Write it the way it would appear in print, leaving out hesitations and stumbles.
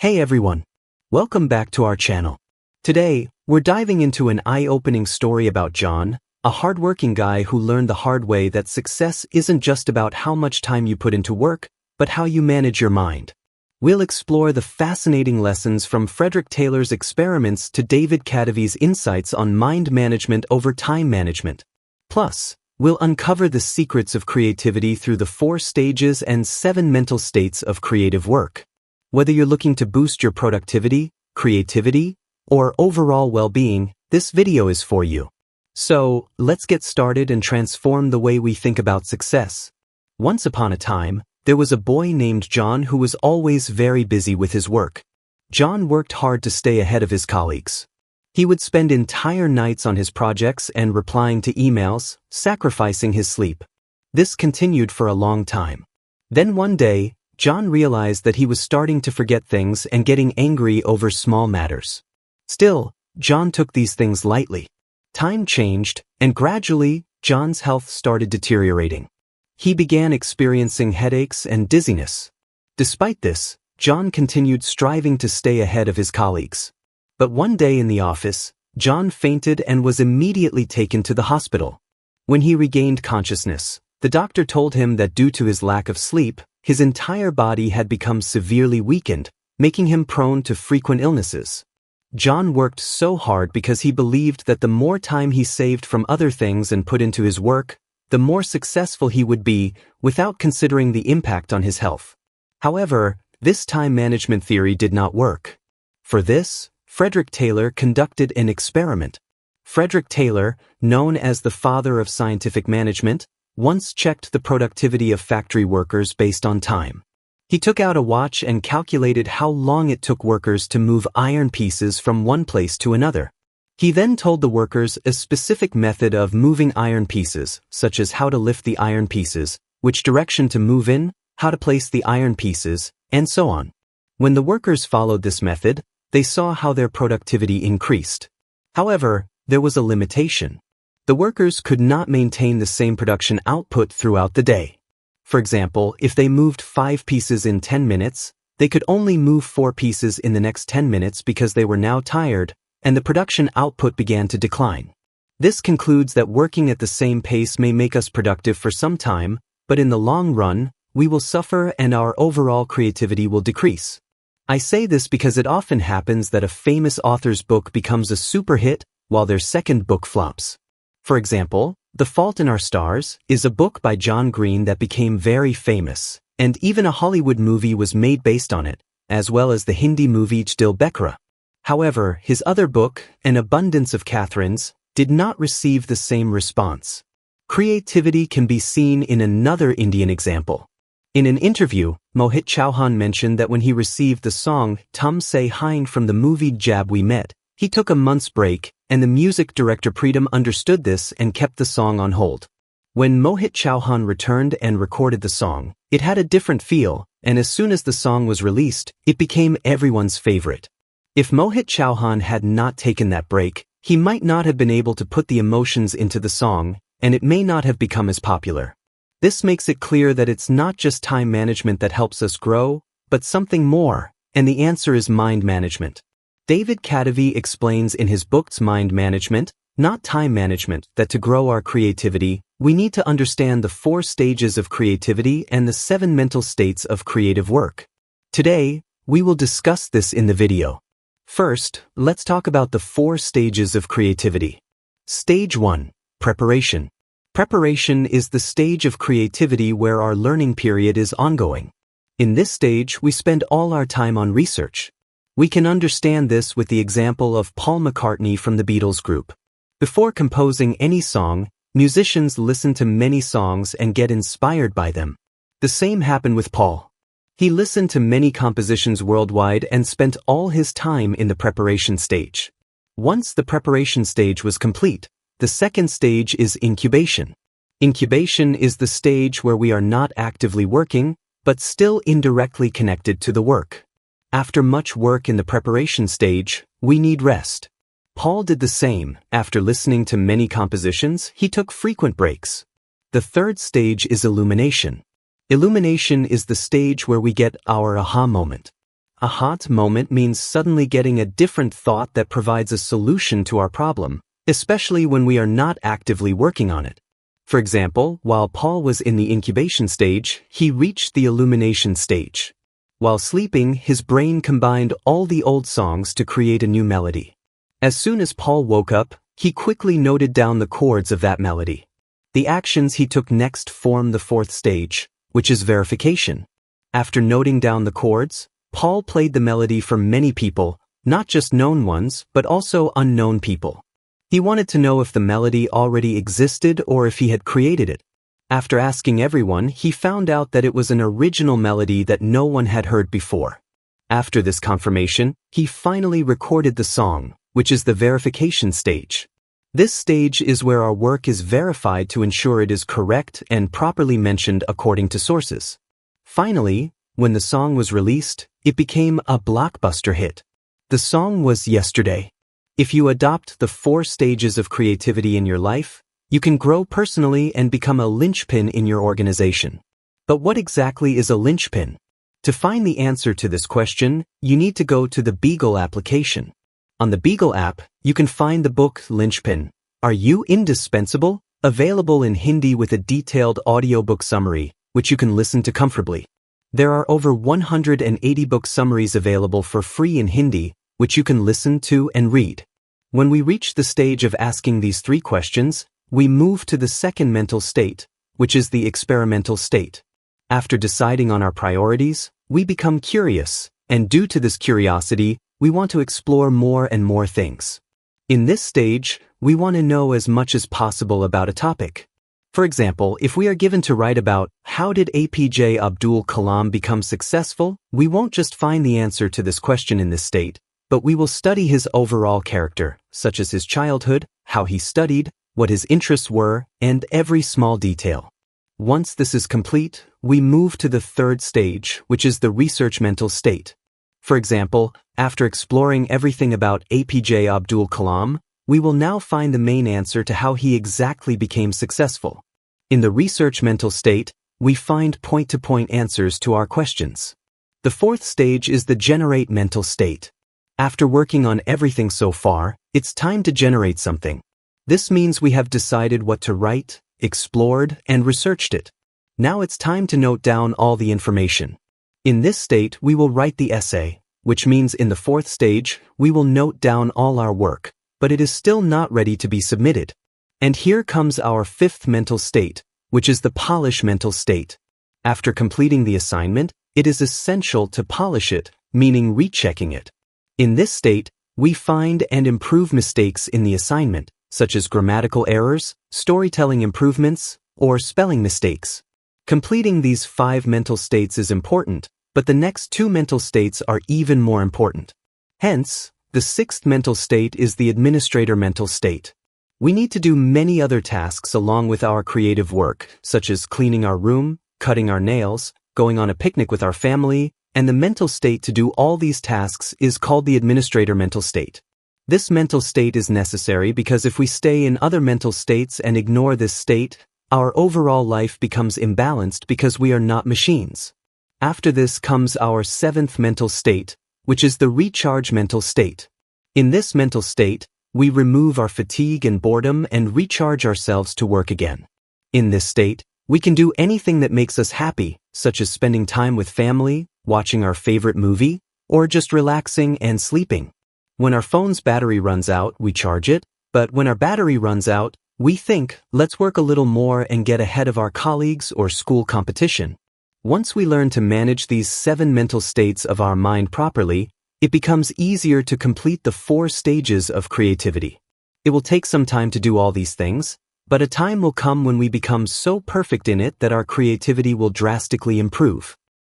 Hey everyone! Welcome back to our channel. Today, we're diving into an eye-opening story about John, a hardworking guy who learned the hard way that success isn't just about how much time you put into work, but how you manage your mind. We'll explore the fascinating lessons from Frederick Taylor's experiments to David Kadavy's insights on mind management over time management. Plus, we'll uncover the secrets of creativity through the 4 stages and 7 mental states of creative work. Whether you're looking to boost your productivity, creativity, or overall well-being, this video is for you. So, let's get started and transform the way we think about success. Once upon a time, there was a boy named John who was always very busy with his work. John worked hard to stay ahead of his colleagues. He would spend entire nights on his projects and replying to emails, sacrificing his sleep. This continued for a long time. Then one day, John realized that he was starting to forget things and getting angry over small matters. Still, John took these things lightly. Time changed, and gradually, John's health started deteriorating. He began experiencing headaches and dizziness. Despite this, John continued striving to stay ahead of his colleagues. But one day in the office, John fainted and was immediately taken to the hospital. When he regained consciousness, the doctor told him that due to his lack of sleep, his entire body had become severely weakened, making him prone to frequent illnesses. John worked so hard because he believed that the more time he saved from other things and put into his work, the more successful he would be, without considering the impact on his health. However, this time management theory did not work. For this, Frederick Taylor conducted an experiment. Frederick Taylor, known as the father of scientific management, once checked the productivity of factory workers based on time. He took out a watch and calculated how long it took workers to move iron pieces from one place to another. He then told the workers a specific method of moving iron pieces, such as how to lift the iron pieces, which direction to move in, how to place the iron pieces, and so on. When the workers followed this method, they saw how their productivity increased. However, there was a limitation. The workers could not maintain the same production output throughout the day. For example, if they moved 5 pieces in 10 minutes, they could only move 4 pieces in the next 10 minutes because they were now tired, and the production output began to decline. This concludes that working at the same pace may make us productive for some time, but in the long run, we will suffer and our overall creativity will decrease. I say this because it often happens that a famous author's book becomes a super hit while their second book flops. For example, The Fault in Our Stars is a book by John Green that became very famous, and even a Hollywood movie was made based on it, as well as the Hindi movie Dil Bekhara. However, his other book, An Abundance of Catherines, did not receive the same response. Creativity can be seen in another Indian example. In an interview, Mohit Chauhan mentioned that when he received the song Tum Se Hein from the movie Jab We Met, he took a month's break, and the music director Preetam understood this and kept the song on hold. When Mohit Chauhan returned and recorded the song, it had a different feel, and as soon as the song was released, it became everyone's favorite. If Mohit Chauhan had not taken that break, he might not have been able to put the emotions into the song, and it may not have become as popular. This makes it clear that it's not just time management that helps us grow, but something more, and the answer is mind management. David Kadavy explains in his books Mind Management, Not Time Management, that to grow our creativity, we need to understand the 4 stages of creativity and the 7 mental states of creative work. Today, we will discuss this in the video. First, let's talk about the 4 stages of creativity. Stage 1. Preparation. Preparation is the stage of creativity where our learning period is ongoing. In this stage, we spend all our time on research. We can understand this with the example of Paul McCartney from the Beatles group. Before composing any song, musicians listen to many songs and get inspired by them. The same happened with Paul. He listened to many compositions worldwide and spent all his time in the preparation stage. Once the preparation stage was complete, the second stage is incubation. Incubation is the stage where we are not actively working, but still indirectly connected to the work. After much work in the preparation stage, we need rest. Paul did the same. After listening to many compositions, he took frequent breaks. The third stage is illumination. Illumination is the stage where we get our aha moment. a hot moment means suddenly getting a different thought that provides a solution to our problem, especially when we are not actively working on it. For example, while Paul was in the incubation stage, he reached the illumination stage. While sleeping, his brain combined all the old songs to create a new melody. As soon as Paul woke up, he quickly noted down the chords of that melody. The actions he took next form the fourth stage, which is verification. After noting down the chords, Paul played the melody for many people, not just known ones, but also unknown people. He wanted to know if the melody already existed or if he had created it. After asking everyone, he found out that it was an original melody that no one had heard before. After this confirmation, he finally recorded the song, which is the verification stage. This stage is where our work is verified to ensure it is correct and properly mentioned according to sources. Finally, when the song was released, it became a blockbuster hit. The song was Yesterday. If you adopt the 4 stages of creativity in your life, you can grow personally and become a linchpin in your organization. But what exactly is a linchpin? To find the answer to this question, you need to go to the Beagle application. On the Beagle app, you can find the book Linchpin. Are You Indispensable? Available in Hindi with a detailed audiobook summary, which you can listen to comfortably. There are over 180 book summaries available for free in Hindi, which you can listen to and read. When we reach the stage of asking these 3 questions, we move to the second mental state, which is the experimental state. After deciding on our priorities, we become curious, and due to this curiosity, we want to explore more and more things. In this stage, we want to know as much as possible about a topic. For example, if we are given to write about how did APJ Abdul Kalam become successful, we won't just find the answer to this question in this state, but we will study his overall character, such as his childhood, how he studied, what his interests were, and every small detail. Once this is complete, we move to the third stage, which is the research mental state. For example, after exploring everything about APJ Abdul Kalam, we will now find the main answer to how he exactly became successful. In the research mental state, we find point-to-point answers to our questions. The fourth stage is the generate mental state. After working on everything so far, it's time to generate something. This means we have decided what to write, explored, and researched it. Now it's time to note down all the information. In this state, we will write the essay, which means in the fourth stage, we will note down all our work, but it is still not ready to be submitted. And here comes our fifth mental state, which is the polish mental state. After completing the assignment, it is essential to polish it, meaning rechecking it. In this state, we find and improve mistakes in the assignment, such as grammatical errors, storytelling improvements, or spelling mistakes. Completing these 5 mental states is important, but the next 2 mental states are even more important. Hence, the 6th mental state is the administrator mental state. We need to do many other tasks along with our creative work, such as cleaning our room, cutting our nails, going on a picnic with our family, and the mental state to do all these tasks is called the administrator mental state. This mental state is necessary because if we stay in other mental states and ignore this state, our overall life becomes imbalanced because we are not machines. After this comes our 7th mental state, which is the recharge mental state. In this mental state, we remove our fatigue and boredom and recharge ourselves to work again. In this state, we can do anything that makes us happy, such as spending time with family, watching our favorite movie, or just relaxing and sleeping. When our phone's battery runs out, we charge it, but when our battery runs out, we think, let's work a little more and get ahead of our colleagues or school competition. Once we learn to manage these 7 mental states of our mind properly, it becomes easier to complete the 4 stages of creativity. It will take some time to do all these things, but a time will come when we become so perfect in it that our creativity will drastically improve.